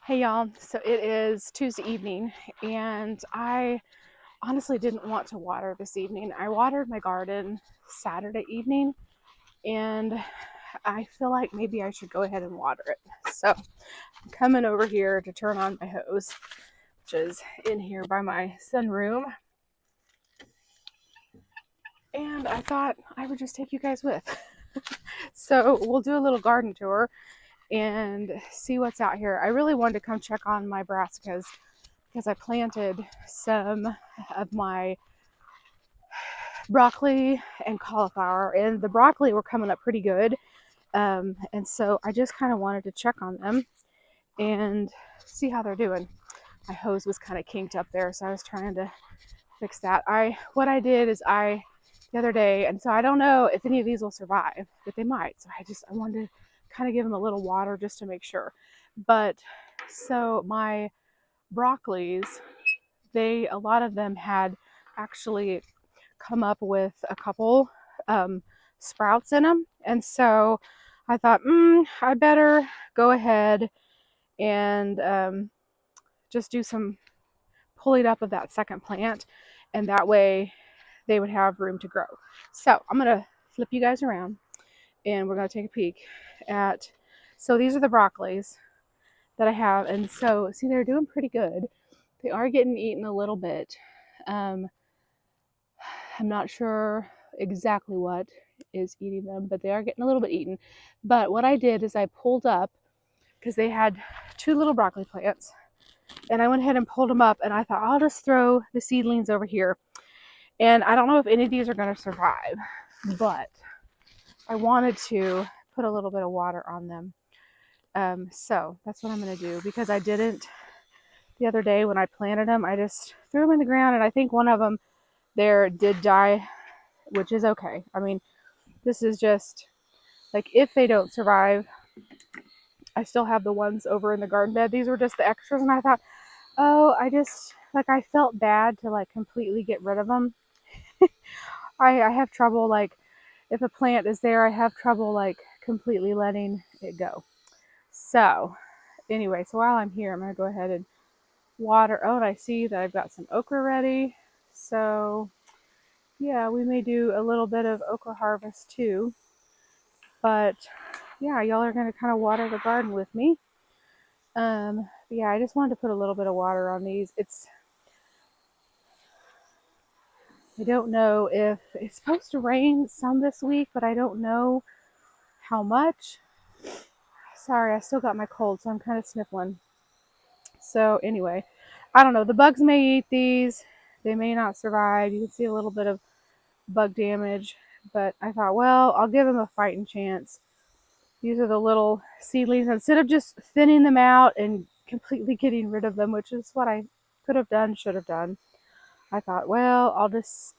Hey y'all, so it is Tuesday evening, and I honestly didn't want to water this evening. I watered my garden Saturday evening, and I feel like maybe I should go ahead and water it. So I'm coming over here to turn on my hose, which is in here by my sunroom, and I thought I would just take you guys with. So we'll do a little garden tour and see what's out here. I really wanted to come check on my brassicas because I planted some of my broccoli and cauliflower, and the broccoli were coming up pretty good. And so I just kind of wanted to check on them and see how they're doing. My hose was kind of kinked up there, so I was trying to fix that. What I did is the other day, and so I don't know if any of these will survive, but they might. So I wanted to kind of give them a little water just to make sure. But so my broccolis, a lot of them had actually come up with a couple sprouts in them. And so I thought, I better go ahead and just do some pulling up of that second plant. And that way they would have room to grow. So I'm going to flip you guys around and we're going to take a peek at. So these are the broccolis that I have. And so, see, they're doing pretty good. They are getting eaten a little bit. Um, I'm not sure exactly what is eating them, but they are getting a little bit eaten. But what I did is I pulled up because they had two little broccoli plants, and I went ahead and pulled them up, and I thought I'll just throw the seedlings over here. And I don't know if any of these are going to survive, but I wanted to put a little bit of water on them. So that's what I'm going to do, because I didn't the other day when I planted them. I just threw them in the ground, and I think one of them there did die, which is okay. I mean, this is just like, if they don't survive, I still have the ones over in the garden bed. These were just the extras, and I thought, oh, I felt bad to like completely get rid of them. I have trouble, like, if a plant is there, I have trouble like completely letting it go. So anyway, so while I'm here, I'm gonna go ahead and water. Oh, and I see that I've got some okra ready. So yeah, we may do a little bit of okra harvest too. But yeah, y'all are gonna kind of water the garden with me. Yeah, I just wanted to put a little bit of water on these. I don't know if it's supposed to rain some this week, but I don't know how much. Sorry, I still got my cold, so I'm kind of sniffling. So anyway, I don't know. The bugs may eat these. They may not survive. You can see a little bit of bug damage, but I thought, well, I'll give them a fighting chance. These are the little seedlings. Instead of just thinning them out and completely getting rid of them, which is what I could have done, should have done, I thought, well,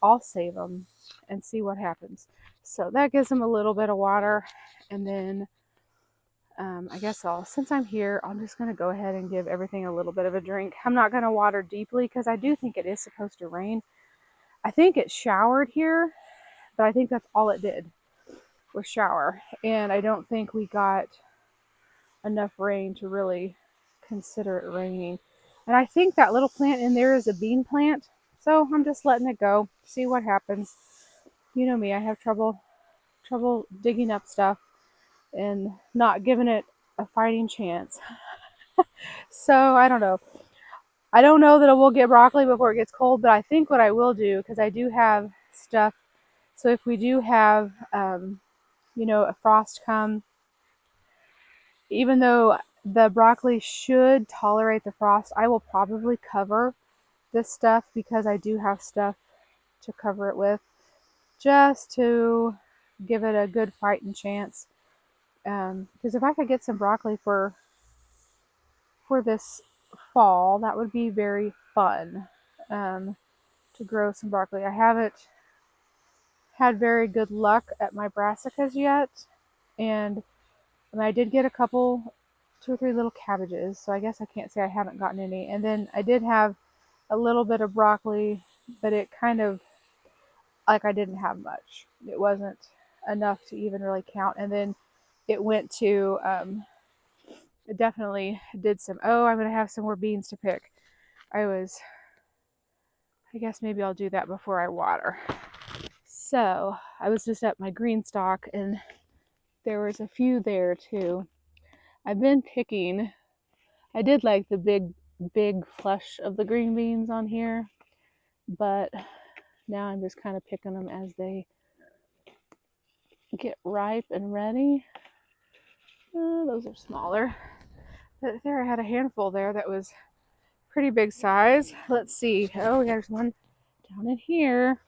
I'll save them and see what happens. So that gives them a little bit of water, and then I guess since I'm here, I'm just going to go ahead and give everything a little bit of a drink. I'm not going to water deeply because I do think it is supposed to rain. I think it showered here, but I think that's all it did was shower. And I don't think we got enough rain to really consider it raining. And I think that little plant in there is a bean plant. So I'm just letting it go, see what happens. You know me, I have trouble digging up stuff and not giving it a fighting chance. So I don't know. I don't know that it will get broccoli before it gets cold, but I think what I will do, because I do have stuff. So if we do have, a frost come, even though the broccoli should tolerate the frost, I will probably cover this stuff because I do have stuff to cover it with, just to give it a good fighting chance. Because if I could get some broccoli for this fall, that would be very fun, to grow some broccoli. I haven't had very good luck at my brassicas yet, and I did get a couple, 2 or 3 little cabbages, so I guess I can't say I haven't gotten any. And then I did have a little bit of broccoli, but it kind of, like, I didn't have much. It wasn't enough to even really count. And then it went to it definitely did some. Oh, I'm going to have some more beans to pick. I guess maybe I'll do that before I water. So I was just at my green stalk and there was a few there too. I've been picking. I did like the big flush of the green beans on here, but now I'm just kind of picking them as they get ripe and ready. Those are smaller. But there, I had a handful there that was pretty big size. Let's see. Oh, there's one down in here.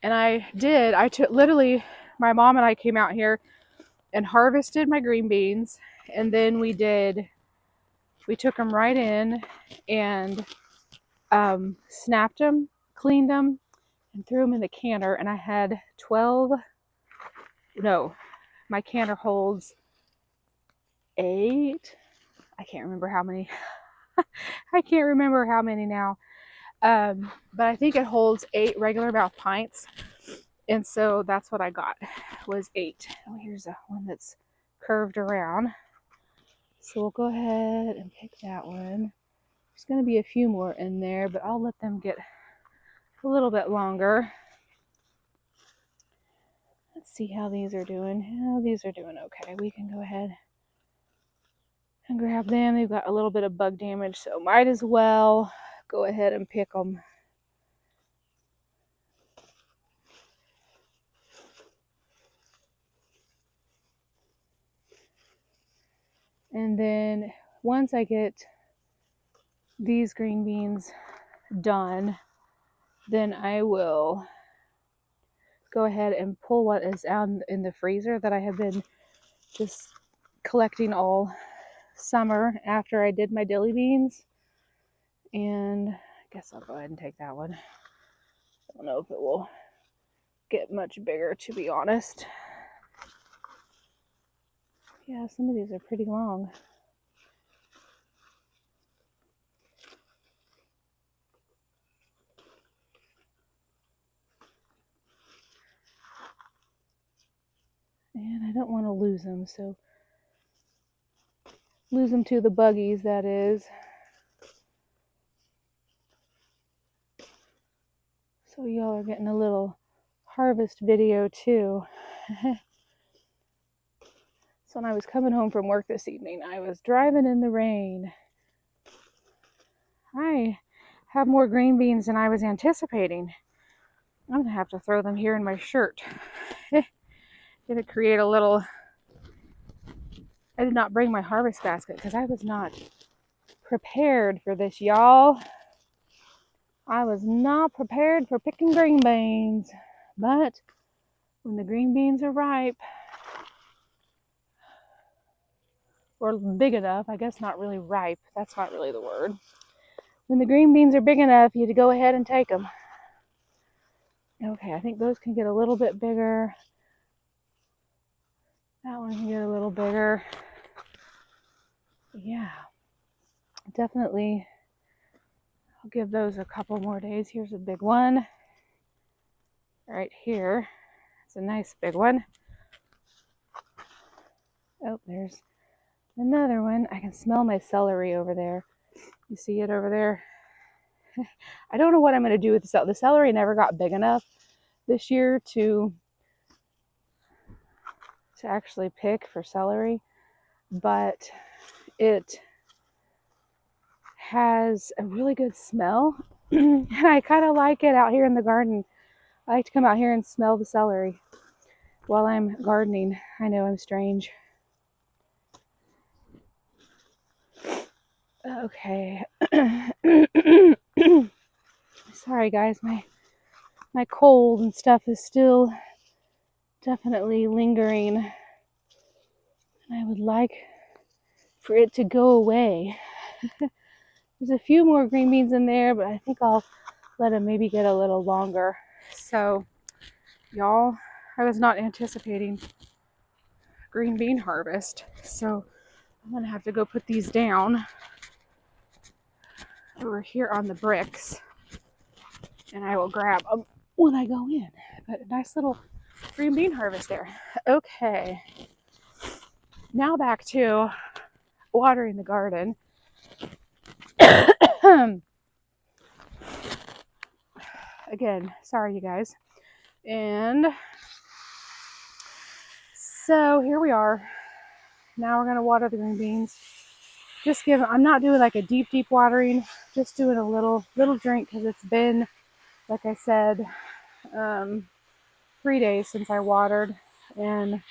And I took literally, my mom and I came out here and harvested my green beans. And then we took them right in and snapped them, cleaned them, and threw them in the canner. And I had 12, no, my canner holds 8. I can't remember how many. I can't remember how many now. But I think it holds 8 regular mouth pints. And so that's what I got, was 8. Oh, here's one that's curved around. So we'll go ahead and pick that one. There's going to be a few more in there, but I'll let them get a little bit longer. Let's see how these are doing. Oh, these are doing okay. We can go ahead and grab them. They've got a little bit of bug damage, so might as well go ahead and pick them. And then once I get these green beans done, then I will go ahead and pull what is out in the freezer that I have been just collecting all summer after I did my dilly beans. And I guess I'll go ahead and take that one. I don't know if it will get much bigger, to be honest. Yeah, some of these are pretty long. And I don't want to lose them, so lose them to the buggies, that is. So y'all are getting a little harvest video too. So when I was coming home from work this evening, I was driving in the rain. I have more green beans than I was anticipating. I'm gonna have to throw them here in my shirt. Gonna create a little. I did not bring my harvest basket because I was not prepared for this, y'all. I was not prepared for picking green beans. But when the green beans are ripe, or big enough, I guess not really ripe, that's not really the word. When the green beans are big enough, you go ahead and take them. Okay, I think those can get a little bit bigger. That one can get a little bigger. Yeah, definitely. I'll give those a couple more days. Here's a big one right here. It's a nice big one. Oh, there's another one. I can smell my celery over there. You see it over there? I don't know what I'm going to do with the celery. The celery never got big enough this year to actually pick for celery, but it has a really good smell. And I kind of like it out here in the garden. I like to come out here and smell the celery while I'm gardening. I know I'm strange. Okay. Sorry guys, my cold and stuff is still definitely lingering. And I would like for it to go away. There's a few more green beans in there, but I think I'll let them maybe get a little longer. So, y'all, I was not anticipating green bean harvest. So, I'm going to have to go put these down over here on the bricks. And I will grab them when I go in. But a nice little green bean harvest there. Okay. now back to watering the garden. Again, sorry you guys. And so here we are. Now we're going to water the green beans. I'm not doing like a deep watering, just doing a little drink because it's been, like I said, 3 days since I watered, and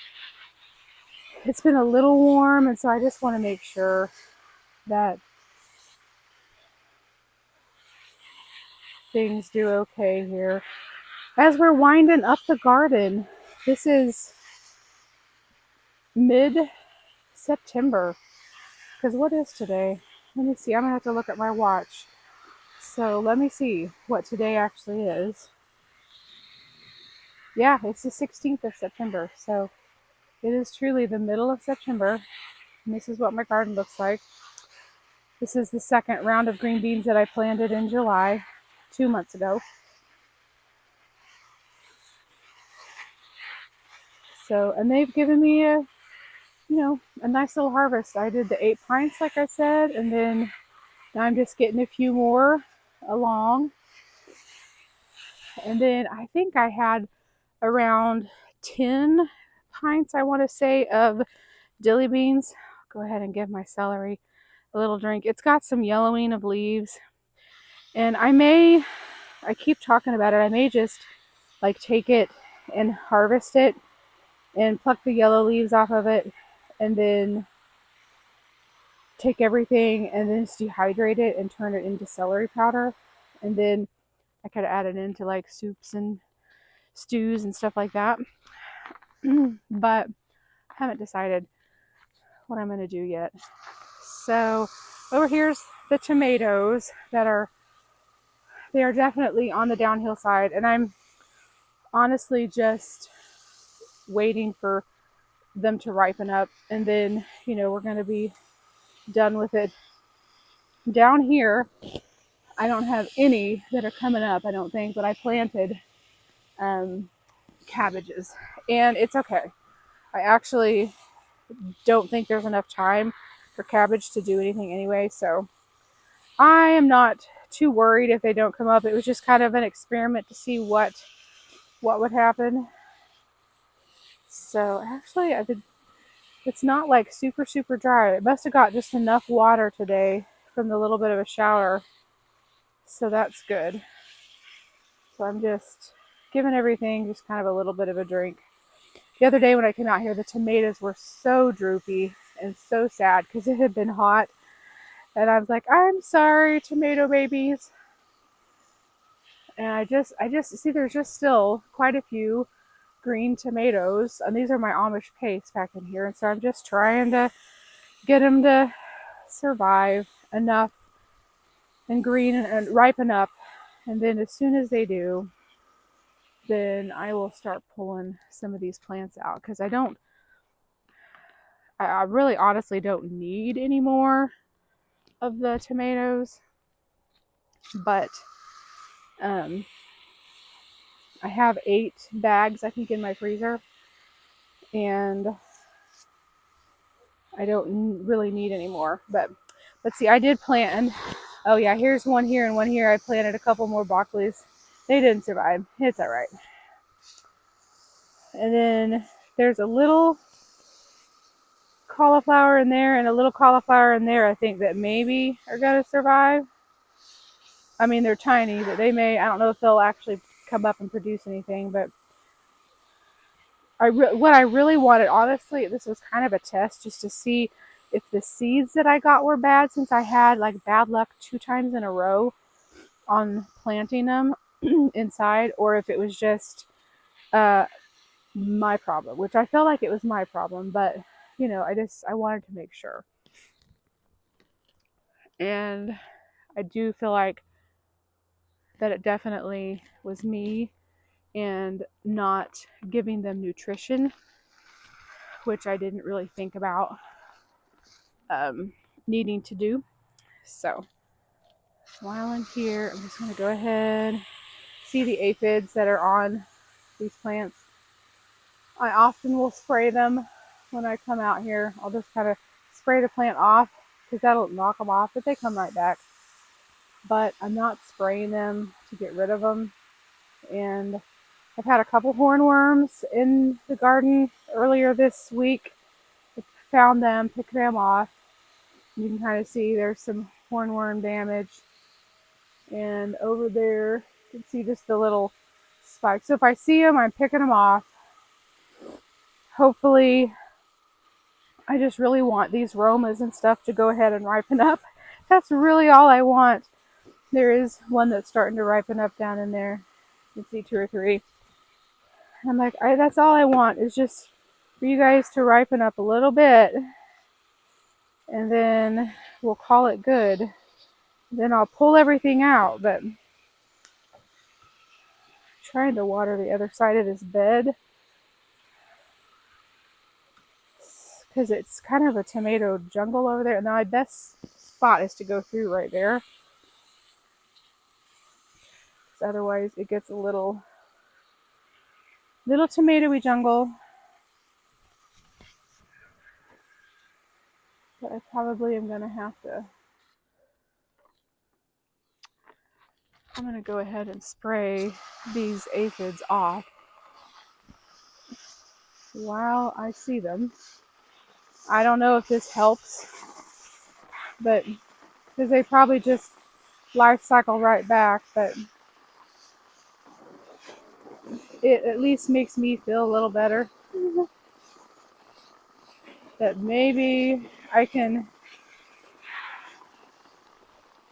it's been a little warm, and so I just want to make sure that things do okay here. As we're winding up the garden, this is mid-September, because what is today? Let me see, I'm going to have to look at my watch. So let me see what today actually is. Yeah, it's the 16th of September, so it is truly the middle of September, and this is what my garden looks like. This is the second round of green beans that I planted in July, 2 months ago. So, and they've given me a nice little harvest. I did the 8 pints, like I said, and then now I'm just getting a few more along. And then I think I had around 10 pints, I want to say, of dilly beans. I'll go ahead and give my celery a little drink. It's got some yellowing of leaves, and I keep talking about it, I may just like take it and harvest it and pluck the yellow leaves off of it, and then take everything and then just dehydrate it and turn it into celery powder, and then I could add it into like soups and stews and stuff like that. But I haven't decided what I'm going to do yet. So over here's the tomatoes they are definitely on the downhill side, and I'm honestly just waiting for them to ripen up, and then we're going to be done with it. Down here I don't have any that are coming up, I don't think, but I planted cabbages, and it's okay. I actually don't think there's enough time for cabbage to do anything anyway, so I am not too worried if they don't come up. It was just kind of an experiment to see what would happen. So actually it's not like super dry. It must have got just enough water today from the little bit of a shower, so that's good. So I'm just giving everything just kind of a little bit of a drink. The other day when I came out here, the tomatoes were so droopy and so sad because it had been hot. And I was like, I'm sorry, tomato babies. And I just see there's just still quite a few green tomatoes. And these are my Amish paste back in here. And so I'm just trying to get them to survive enough and green and ripen up. And then as soon as they do, then I will start pulling some of these plants out, because I really honestly don't need any more of the tomatoes, but I have 8 bags I think in my freezer, and I don't really need any more. But let's see, I did plant, oh yeah, here's one here and one here. I planted a couple more broccolis. They didn't survive. It's all right. And then there's a little cauliflower in there and a little cauliflower in there, I think, that maybe are going to survive. I mean, they're tiny, but I don't know if they'll actually come up and produce anything. But what I really wanted, honestly, this was kind of a test just to see if the seeds that I got were bad, since I had like bad luck 2 times in a row on planting them inside, or if it was just my problem, which I felt like it was my problem, but I wanted to make sure. And I do feel like that it definitely was me and not giving them nutrition, which I didn't really think about needing to do. So while I'm here, I'm just going to go ahead, see the aphids that are on these plants. I often will spray them when I come out here, I'll just kind of spray the plant off because that'll knock them off, but they come right back. But I'm not spraying them to get rid of them. And I've had a couple hornworms in the garden earlier this week. I found them, picked them off. You can kind of see there's some hornworm damage. And over there, you can see just the little spikes. So if I see them, I'm picking them off. Hopefully, I just really want these Romas and stuff to go ahead and ripen up. That's really all I want. There is one that's starting to ripen up down in there. You can see 2 or 3. And I'm like, that's all I want is just for you guys to ripen up a little bit. And then we'll call it good. Then I'll pull everything out. But I'm trying to water the other side of this bed, because it's kind of a tomato jungle over there. And my best spot is to go through right there. Otherwise it gets a little tomatoey jungle. But I probably am gonna have to, I'm gonna go ahead and spray these aphids off while I see them. I don't know if this helps, but because they probably just life cycle right back, but it at least makes me feel a little better that maybe I can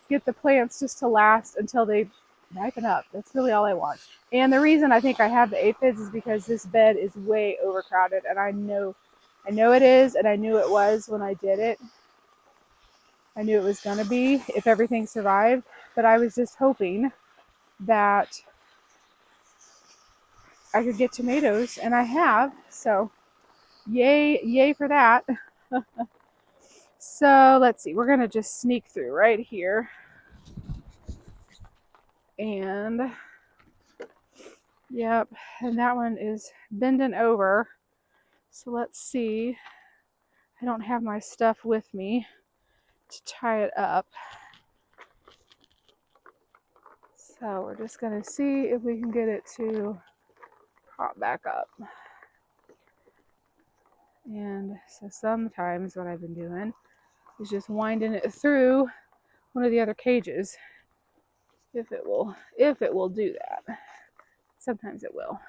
get the plants just to last until they ripen up. That's really all I want. And the reason I think I have the aphids is because this bed is way overcrowded, and I know it is, and I knew it was when I did it. I knew it was going to be if everything survived, but I was just hoping that I could get tomatoes, and I have, so yay for that. So let's see, we're going to just sneak through right here. And yep, and that one is bending over. So let's see. I don't have my stuff with me to tie it up. So we're just going to see if we can get it to pop back up. And so sometimes what I've been doing is just winding it through one of the other cages. If it will do that. Sometimes it will.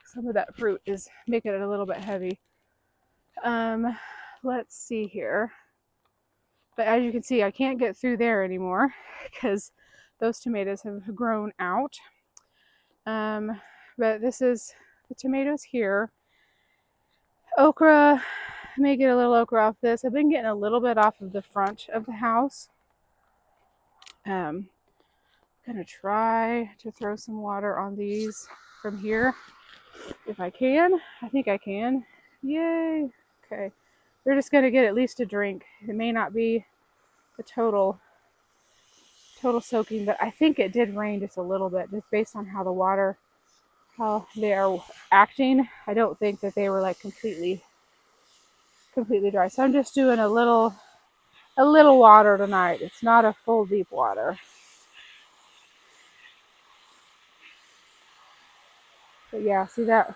Some of that fruit is making it a little bit heavy. Let's see here. But as you can see, I can't get through there anymore because those tomatoes have grown out. But this is the tomatoes here. Okra, I may get a little okra off this. I've been getting a little bit off of the front of the house. I'm gonna try to throw some water on these from here if I can. I think I can. Yay. Okay. They're just gonna get at least a drink. It may not be the total soaking, but I think it did rain just a little bit, just based on how they are acting. I don't think that they were like completely dry. So I'm just doing a little water tonight. It's not a full deep water. But yeah, see that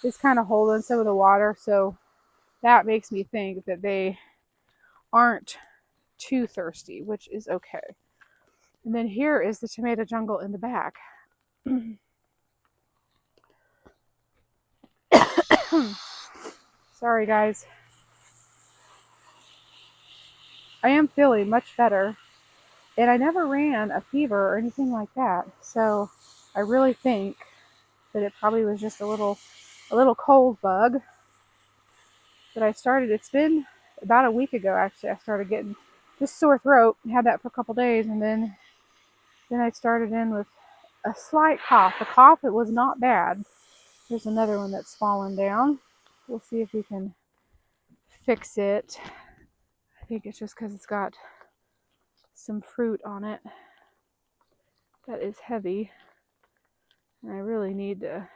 is kind of holding some of the water, so that makes me think that they aren't too thirsty, which is okay. And then here is the tomato jungle in the back. Sorry guys. I am feeling much better, and I never ran a fever or anything like that, so I really think that it probably was just a little cold bug that I started. It's been about a week ago actually. I started getting just sore throat. I had that for a couple days, and then I started in with a slight cough. The cough, it was not bad. There's another one that's fallen down. We'll see if we can fix it. I think it's just because it's got some fruit on it that is heavy, and I really need to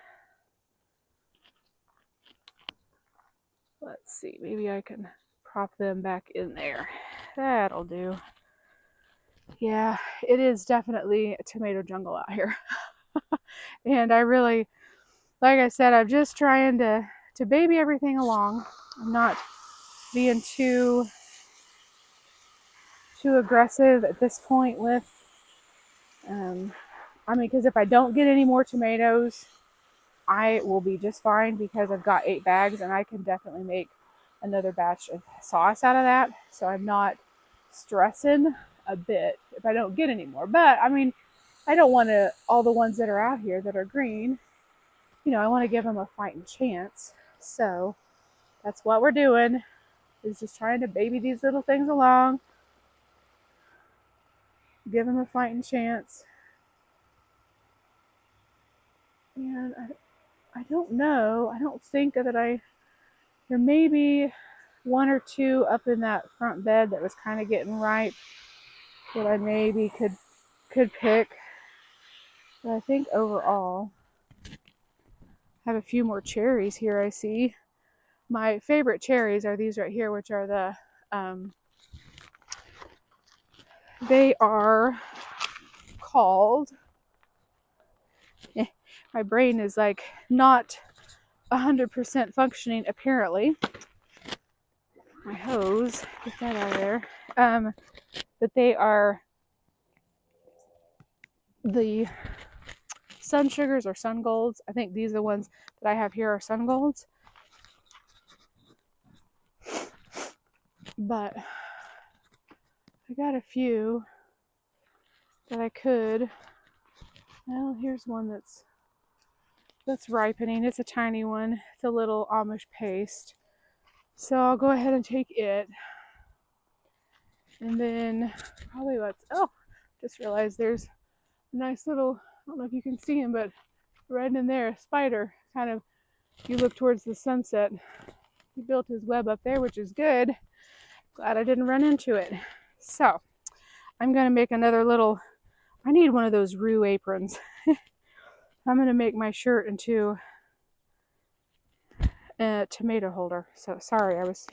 Let's see, maybe I can prop them back in there. That'll do. Yeah, it is definitely a tomato jungle out here. And I really, like I said, I'm just trying to baby everything along. I'm not being too aggressive at this point with, because if I don't get any more tomatoes, I will be just fine because I've got 8 bags and I can definitely make another batch of sauce out of that. So I'm not stressing a bit if I don't get any more. But I don't want to, all the ones that are out here that are green, I want to give them a fighting chance. So that's what we're doing, is just trying to baby these little things along, give them a fighting chance. And I don't know. I don't think that there may be 1 or 2 up in that front bed that was kind of getting ripe that I maybe could pick. But I think overall, I have a few more cherries here I see. My favorite cherries are these right here, which are they are called, my brain is like not 100% functioning apparently. My hose, get that out of there. But they are the sun sugars or sun golds. I think these are the ones that I have here are sun golds. But I got a few that I could. Well, here's one that's ripening. It's a tiny one. It's a little Amish paste. So I'll go ahead and take it. And then probably just realized there's a nice little, I don't know if you can see him, but right in there, a spider. Kind of, you look towards the sunset. He built his web up there, which is good. Glad I didn't run into it. So I'm going to make another little, I need one of those Rue aprons. I'm going to make my shirt into a tomato holder. So sorry, I was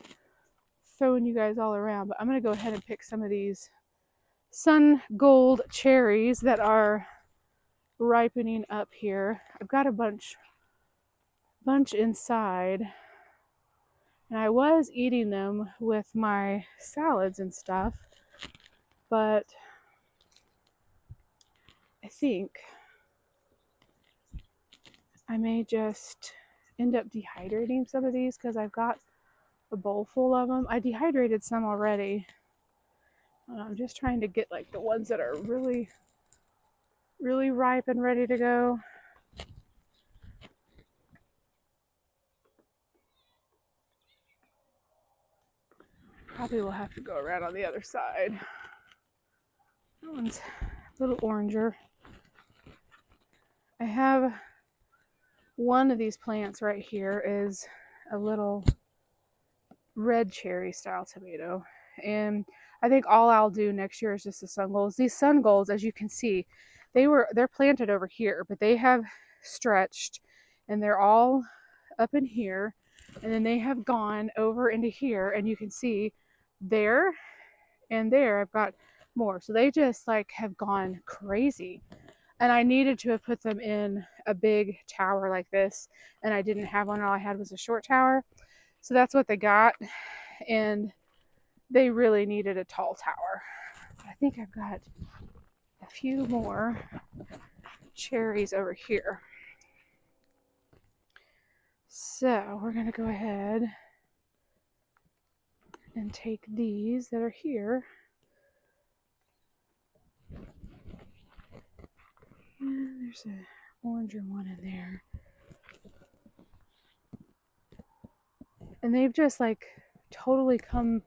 throwing you guys all around, but I'm going to go ahead and pick some of these sun gold cherries that are ripening up here. I've got a bunch inside, and I was eating them with my salads and stuff, but I think I may just end up dehydrating some of these because I've got a bowl full of them. I dehydrated some already. I'm just trying to get like the ones that are really, really ripe and ready to go. Probably will have to go around on the other side. That one's a little oranger. I have one of these plants right here is a little red cherry style tomato, and I think all I'll do next year is just the sun golds. These sun golds, as you can see, they're planted over here, but they have stretched and they're all up in here, and then they have gone over into here, and you can see there and there I've got more. So they just like have gone crazy. And I needed to have put them in a big tower like this, and I didn't have one. All I had was a short tower. So that's what they got, and they really needed a tall tower. I think I've got a few more cherries over here. So we're going to go ahead and take these that are here. And there's an oranger one in there. And they've just like totally come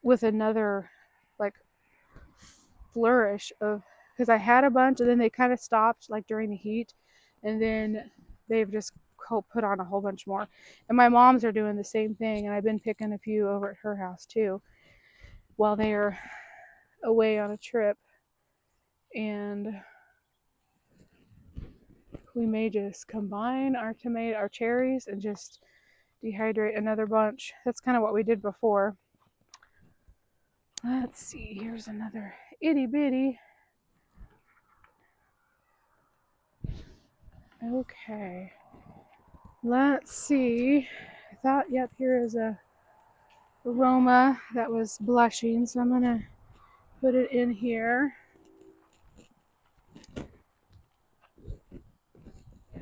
with another like flourish of, because I had a bunch and then they kind of stopped like during the heat, and then they've just put on a whole bunch more. And my moms are doing the same thing, and I've been picking a few over at her house too while they are away on a trip. And we may just combine our cherries and just dehydrate another bunch. That's kind of what we did before. Let's see, here's another itty bitty. Okay, let's see. I thought, yep, here is a aroma that was blushing, so I'm gonna put it in here.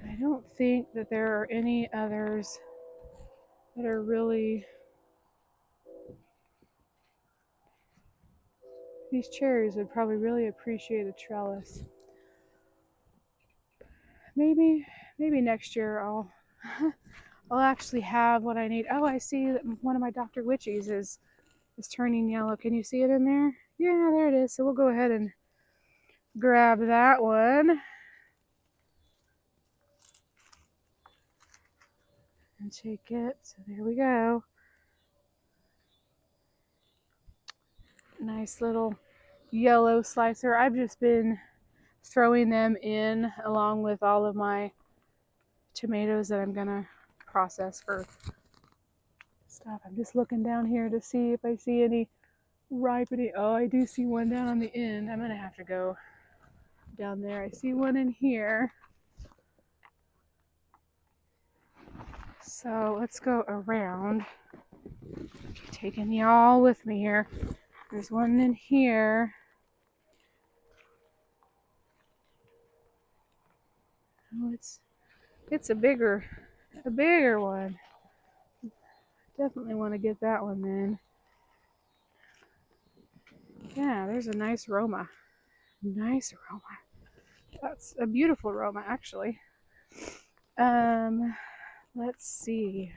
I don't think that there are any others that are really. These cherries would probably really appreciate a trellis. Maybe next year I'll actually have what I need. Oh, I see that one of my Dr. Witchies is turning yellow. Can you see it in there? Yeah, there it is. So we'll go ahead and grab that one and take it. So there we go. Nice little yellow slicer. I've just been throwing them in along with all of my tomatoes that I'm gonna process for stuff. I'm just looking down here to see if I see any ripening. Oh, I do see one down on the end. I'm gonna have to go down there. I see one in here. So let's go around. Taking y'all with me here. There's one in here. Oh, it's a bigger one. Definitely want to get that one then. Yeah, there's a nice aroma. Nice aroma. That's a beautiful aroma, actually. Let's see.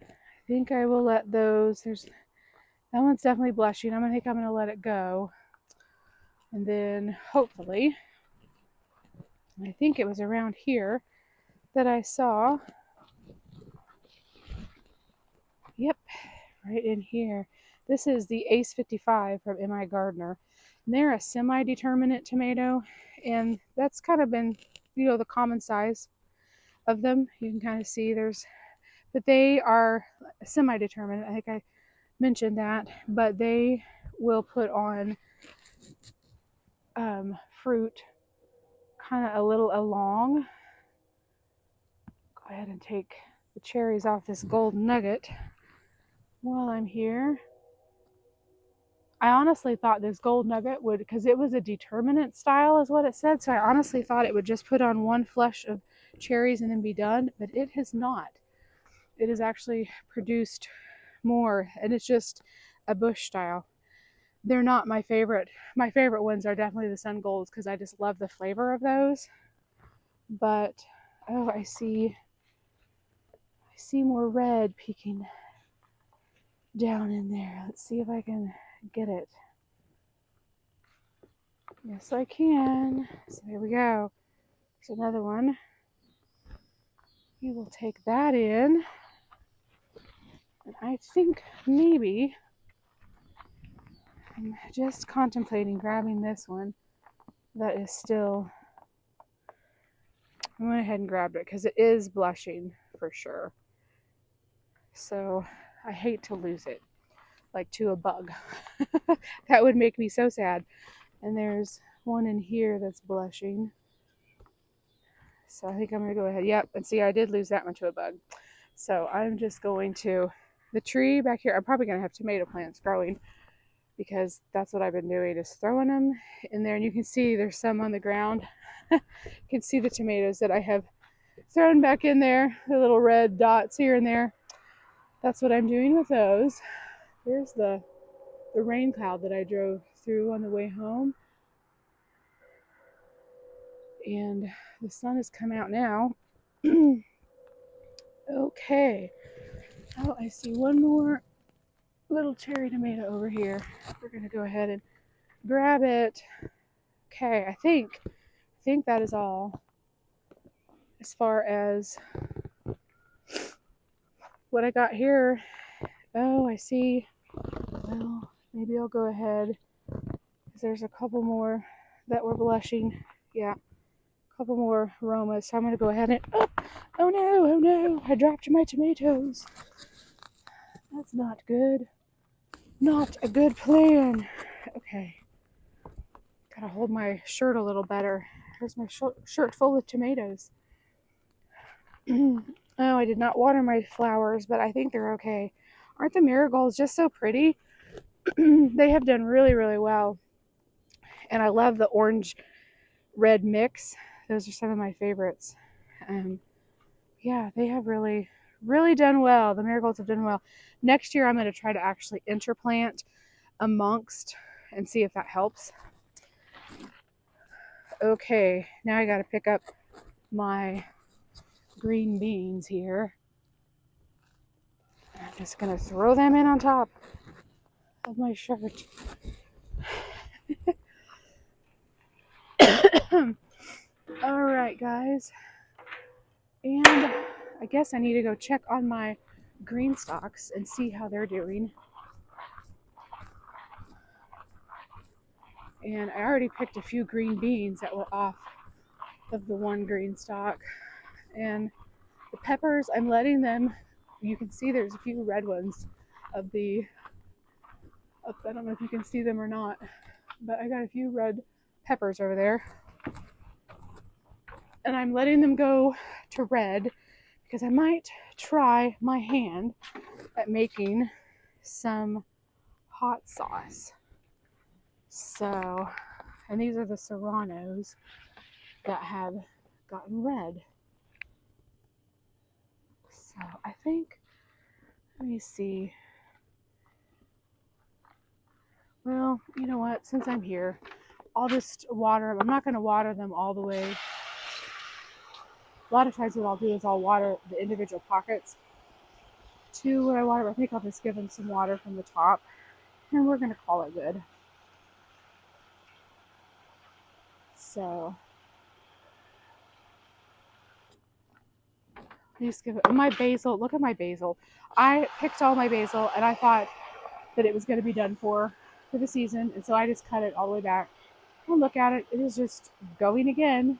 I think I will let those. That one's definitely blushing. I'm gonna let it go, and then hopefully, I think it was around here that I saw. Yep, right in here. This is the Ace 55 from M.I. Gardner. And they're a semi-determinate tomato, and that's kind of been, the common size of them. You can kind of see but they are semi-determinate. I think I mentioned that, but they will put on fruit kind of a little along. Go ahead and take the cherries off this gold nugget while I'm here. I honestly thought this gold nugget would, because it was a determinate style is what it said, so I honestly thought it would just put on one flush of cherries and then be done, but it has not. It has actually produced more, and it's just a bush style. They're not my favorite. My favorite ones are definitely the sun golds because I just love the flavor of those. But oh, I see more red peeking down in there. Let's see if I can get it. Yes, I can. So here we go. There's another one. We will take that in. And I think maybe I'm just contemplating grabbing this one that is still. I went ahead and grabbed it because it is blushing for sure. So I hate to lose it, like to a bug. That would make me so sad. And there's one in here that's blushing. So I think I'm going to go ahead. Yep, and see, I did lose that one to a bug. So I'm just going to, the tree back here, I'm probably going to have tomato plants growing because that's what I've been doing, is throwing them in there. And you can see there's some on the ground. You can see the tomatoes that I have thrown back in there, the little red dots here and there. That's what I'm doing with those. There's the rain cloud that I drove through on the way home. And the sun has come out now. Okay. Oh, I see one more little cherry tomato over here. We're going to go ahead and grab it. Okay, I think that is all as far as what I got here. Oh, I see. Well, maybe I'll go ahead because there's a couple more that were blushing. Yeah, a couple more aromas. So I'm going to go ahead and Oh no, oh no, I dropped my tomatoes. That's not good. Not a good plan. Okay, gotta hold my shirt a little better. Here's my shirt full of tomatoes. Oh, I did not water my flowers, but I think they're okay. Aren't the marigolds just so pretty? They have done really, really well. And I love the orange red mix. Those are some of my favorites. Um, yeah, they have really, really done well. The marigolds have done well. Next year, I'm going to try to actually interplant amongst and see if that helps. Okay, now I got to pick up my green beans here. I'm just going to throw them in on top of my shirt. All right, guys. And I guess I need to go check on my green stalks and see how they're doing. And I already picked a few green beans that were off of the one green stalk. And the peppers, I'm letting them, you can see there's a few red ones of the, I don't know if you can see them or not, but I got a few red peppers over there. And I'm letting them go to red because I might try my hand at making some hot sauce. So, and these are the serranos that have gotten red. So I think, let me see. Well, you know what? Since I'm here, I'll just water them. I'm not going to water them all the way. A lot of times what I'll do is I'll water the individual pockets to what I water. I think I'll just give them some water from the top, and we're going to call it good. So, just give it. My basil, look at my basil. I picked all my basil, and I thought that it was going to be done for the season, and so I just cut it all the way back. And look at it, it is just going again.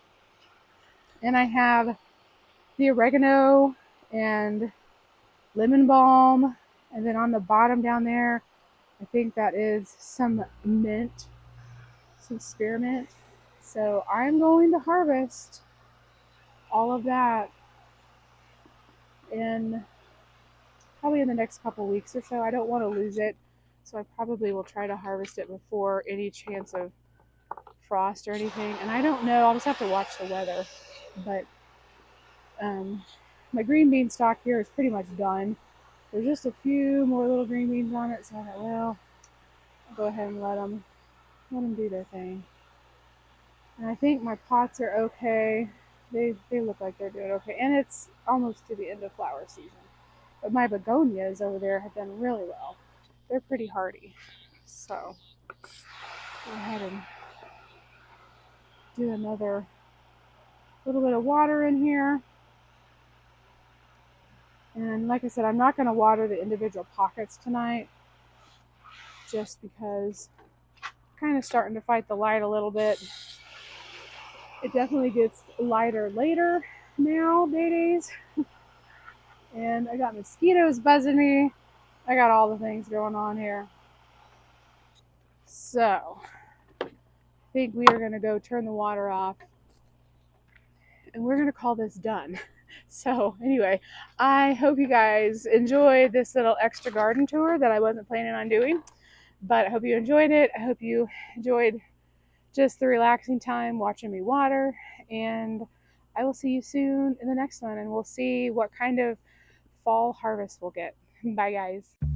And I have the oregano and lemon balm, and then on the bottom down there, I think that is some mint, some spearmint. So I'm going to harvest all of that in probably in the next couple weeks or so. I don't want to lose it, so I probably will try to harvest it before any chance of frost or anything. And I don't know, I'll just have to watch the weather. But my green bean stalk here is pretty much done. There's just a few more little green beans on it, so I thought, well, I'll go ahead and let them do their thing. And I think my pots are okay. They look like they're doing okay, and it's almost to the end of flower season. But my begonias over there have done really well. They're pretty hardy. So go ahead and do another little bit of water in here. And like I said, I'm not going to water the individual pockets tonight just because I'm kind of starting to fight the light a little bit. It definitely gets lighter later nowadays. And I got mosquitoes buzzing me. I got all the things going on here. So I think we are going to go turn the water off and we're going to call this done. So anyway, I hope you guys enjoyed this little extra garden tour that I wasn't planning on doing, but I hope you enjoyed it. I hope you enjoyed just the relaxing time watching me water, and I will see you soon in the next one, and we'll see what kind of fall harvest we'll get. Bye guys.